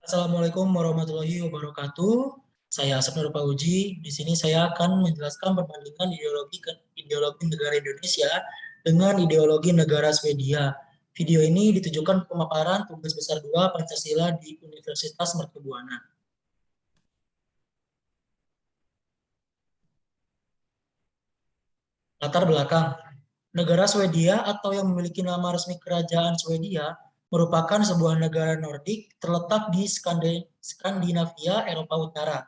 Assalamualaikum warahmatullahi wabarakatuh. Saya Asep Nur Pauji. Di sini saya akan menjelaskan perbandingan ideologi negara Indonesia dengan ideologi negara Swedia. Video ini ditujukan pemaparan tugas besar 2 Pancasila di Universitas Mercubuana. Latar belakang. Negara Swedia atau yang memiliki nama resmi Kerajaan Swedia merupakan sebuah negara Nordik terletak di Skandinavia, Eropa Utara,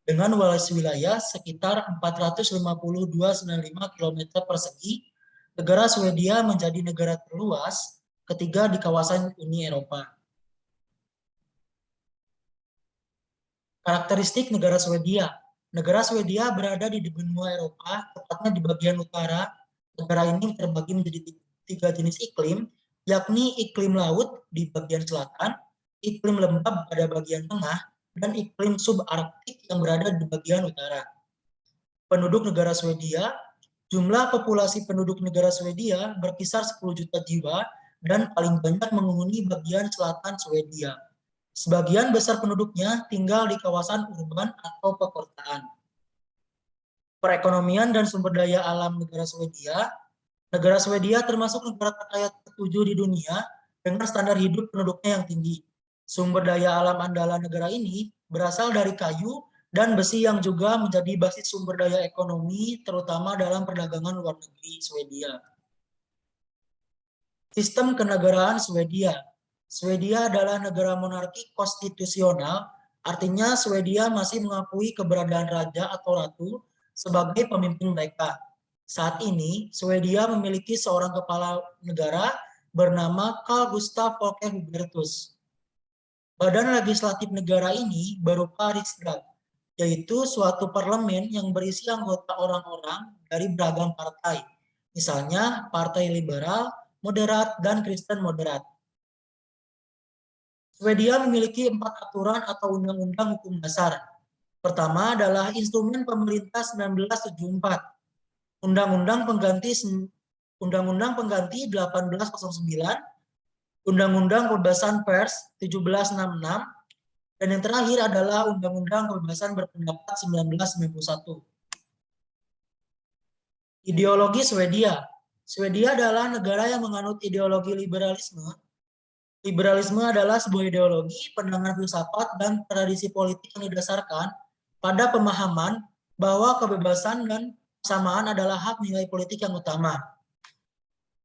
dengan luas wilayah sekitar 450,295 km persegi. Negara Swedia menjadi negara terluas ketiga di kawasan Uni Eropa. Karakteristik negara Swedia. Negara Swedia berada di benua Eropa, tepatnya di bagian utara. Negara ini terbagi menjadi tiga jenis iklim, yakni iklim laut di bagian selatan, iklim lembab pada bagian tengah, dan iklim subarktik yang berada di bagian utara. Penduduk negara Swedia, jumlah populasi penduduk negara Swedia berkisar 10 juta jiwa dan paling banyak menghuni bagian selatan Swedia. Sebagian besar penduduknya tinggal di kawasan urban atau perkotaan. Perekonomian dan sumber daya alam negara Swedia termasuk negara terkaya ketujuh di dunia dengan standar hidup penduduknya yang tinggi. Sumber daya alam andalan negara ini berasal dari kayu dan besi yang juga menjadi basis sumber daya ekonomi, terutama dalam perdagangan luar negeri Swedia. Sistem kenegaraan Swedia. Swedia adalah negara monarki konstitusional, artinya Swedia masih mengakui keberadaan raja atau ratu sebagai pemimpin mereka. Saat ini, Swedia memiliki seorang kepala negara bernama Carl Gustaf Folke Hubertus. Badan legislatif negara ini berupa Riksdag, yaitu suatu parlemen yang berisi anggota orang-orang dari beragam partai, misalnya Partai Liberal, Moderat, dan Kristen Moderat. Swedia memiliki 4 aturan atau undang-undang hukum dasar. Pertama adalah Instrumen Pemerintah 1974, Undang-Undang Pengganti 1809, Undang-Undang Kebebasan Pers 1766, dan yang terakhir adalah Undang-Undang Kebebasan Berpendapat 1991. Ideologi Swedia. Swedia adalah negara yang menganut ideologi liberalisme. Liberalisme adalah sebuah ideologi, pandangan filsafat, dan tradisi politik yang didasarkan pada pemahaman bahwa kebebasan dan kesamaan adalah hak nilai politik yang utama.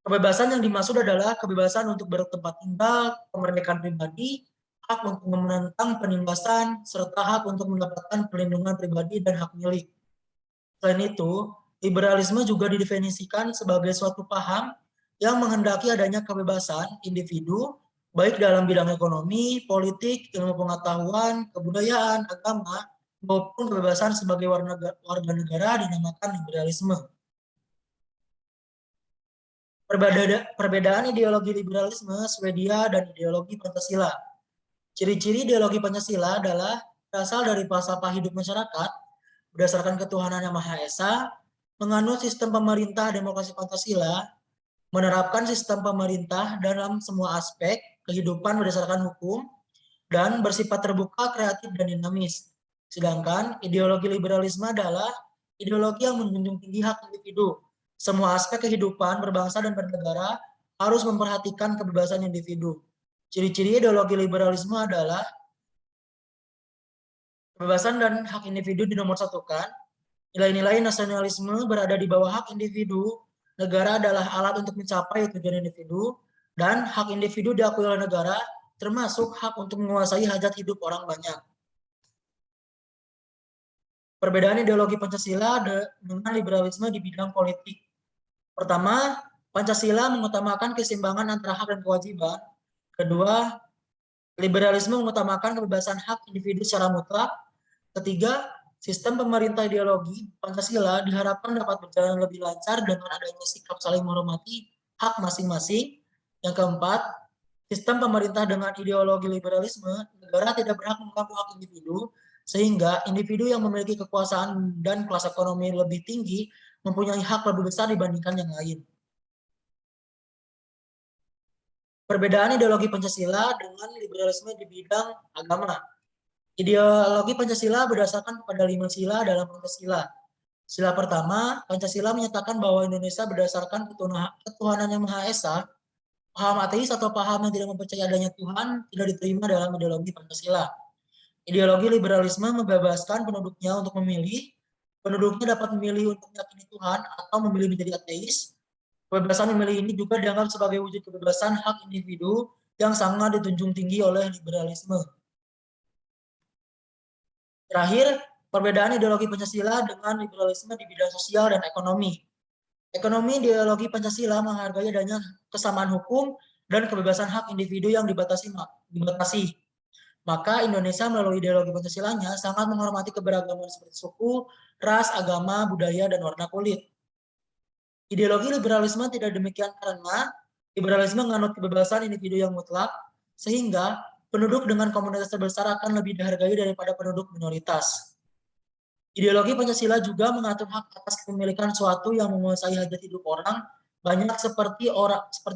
Kebebasan yang dimaksud adalah kebebasan untuk bertempat tinggal, kemerdekaan pribadi, hak untuk menentang penindasan, serta hak untuk mendapatkan perlindungan pribadi dan hak milik. Selain itu, liberalisme juga didefinisikan sebagai suatu paham yang menghendaki adanya kebebasan individu, baik dalam bidang ekonomi, politik, ilmu pengetahuan, kebudayaan, agama, maupun kebebasan sebagai warga negara dinamakan liberalisme. Perbedaan ideologi liberalisme Swedia dan ideologi Pancasila. Ciri-ciri ideologi Pancasila adalah berasal dari falsafah hidup masyarakat, berdasarkan ketuhanan yang Maha Esa, menganut sistem pemerintah demokrasi Pancasila, menerapkan sistem pemerintah dalam semua aspek kehidupan berdasarkan hukum, dan bersifat terbuka, kreatif, dan dinamis. Sedangkan ideologi liberalisme adalah ideologi yang menjunjung tinggi hak individu. Semua aspek kehidupan berbangsa dan bernegara harus memperhatikan kebebasan individu. Ciri-ciri ideologi liberalisme adalah kebebasan dan hak individu dinomorsatukan, nilai-nilai nasionalisme berada di bawah hak individu, negara adalah alat untuk mencapai tujuan individu, dan hak individu diakui oleh negara, termasuk hak untuk menguasai hajat hidup orang banyak. Perbedaan ideologi Pancasila dengan liberalisme di bidang politik. Pertama, Pancasila mengutamakan keseimbangan antara hak dan kewajiban. Kedua, liberalisme mengutamakan kebebasan hak individu secara mutlak. Ketiga, sistem pemerintah ideologi Pancasila diharapkan dapat berjalan lebih lancar dengan adanya sikap saling menghormati hak masing-masing. Yang keempat, sistem pemerintah dengan ideologi liberalisme, negara tidak berhak mengganggu hak individu, sehingga individu yang memiliki kekuasaan dan kelas ekonomi lebih tinggi mempunyai hak lebih besar dibandingkan yang lain. Perbedaan ideologi Pancasila dengan liberalisme di bidang agama. Ideologi Pancasila berdasarkan pada 5 sila dalam Pancasila. Sila pertama, Pancasila menyatakan bahwa Indonesia berdasarkan ketuhanan yang Maha Esa. Paham ateis atau paham yang tidak mempercayai adanya Tuhan tidak diterima dalam ideologi Pancasila. Ideologi liberalisme membebaskan penduduknya untuk memilih. Penduduknya dapat memilih untuk meyakini Tuhan atau memilih menjadi ateis. Kebebasan memilih ini juga dianggap sebagai wujud kebebasan hak individu yang sangat dijunjung tinggi oleh liberalisme. Terakhir, perbedaan ideologi Pancasila dengan liberalisme di bidang sosial dan ekonomi. Ekonomi ideologi Pancasila menghargai adanya kesamaan hukum dan kebebasan hak individu yang dibatasi. Maka Indonesia melalui ideologi Pancasilanya sangat menghormati keberagaman seperti suku, ras, agama, budaya, dan warna kulit. Ideologi liberalisme tidak demikian karena liberalisme menganut kebebasan individu yang mutlak, sehingga penduduk dengan komunitas terbesar akan lebih dihargai daripada penduduk minoritas. Ideologi Pancasila juga mengatur hak atas kepemilikan suatu yang menguasai hajat hidup orang banyak seperti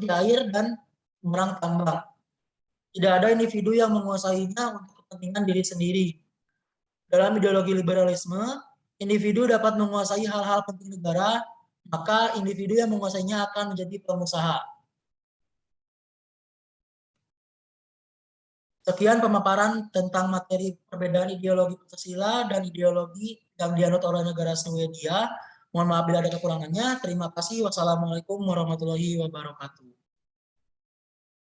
air dan orang tambang. Tidak ada individu yang menguasainya untuk kepentingan diri sendiri. Dalam ideologi liberalisme, individu dapat menguasai hal-hal penting negara, maka individu yang menguasainya akan menjadi pengusaha. Sekian pemaparan tentang materi perbedaan ideologi Pancasila dan ideologi yang dianut oleh negara Swedia. Mohon maaf bila ada kekurangannya. Terima kasih. Wassalamualaikum warahmatullahi wabarakatuh.